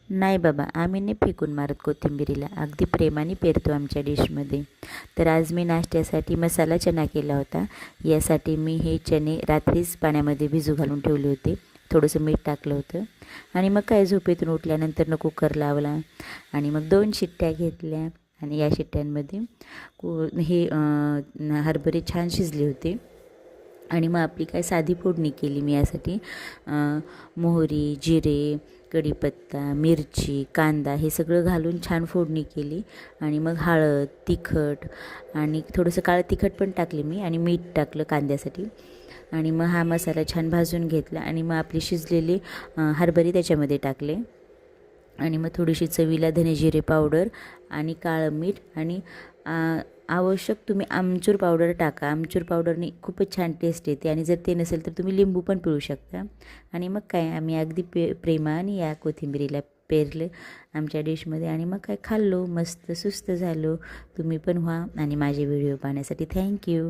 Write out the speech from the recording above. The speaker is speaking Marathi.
नाही बाबा, आम्ही नाही फेकून मारत कोथिंबिरीला, अगदी प्रेमाने पेरतो आमच्या डिशमध्ये. तर आज मी नाश्त्यासाठी मसाला चना केला होता. यासाठी मी हे चणे रात्रीच पाण्यामध्ये भिजू घालून ठेवले होते. थोडंसं मीठ टाकलं होतं आणि मग काय झोपेतून उठल्यानंतर कुकर लावला आणि मग 2 शिट्ट्या घेतल्या आणि या शिट्ट्यांमध्ये हे हरभरे छान शिजले होते. आणि मग आपली काय साधी फोडणी केली मी यासाठी. मोहरी, जिरे, कढीपत्ता, मिरची, कांदा हे सगळं घालून छान फोडणी केली आणि मग हळद, तिखट आणि थोडंसं काळं तिखट पण टाकले मी आणि मीठ टाकलं कांद्यासाठी. आणि मग हा मसाला छान भाजून घेतला आणि मग आपली शिजलेली हरभरे त्याच्यामध्ये टाकले आणि मग थोडीशी चवीला धने जिरे पावडर आणि काळं मीठ आणि आवश्यक तुम्ही आमचूर पावडर टाका. आमचूर पावडरने खूपच छान टेस्ट येते आणि जर ते नसेल तर तुम्ही लिंबू पण पिळू शकता. आणि मग काय आम्ही अगदी प्रेमाने या कोथिंबिरीला पेरलं आमच्या डिशमध्ये आणि मग काय खाल्लो, मस्त सुस्त झालो. तुम्ही पण व्हा आणि माझे व्हिडिओ पाहण्यासाठी थँक्यू.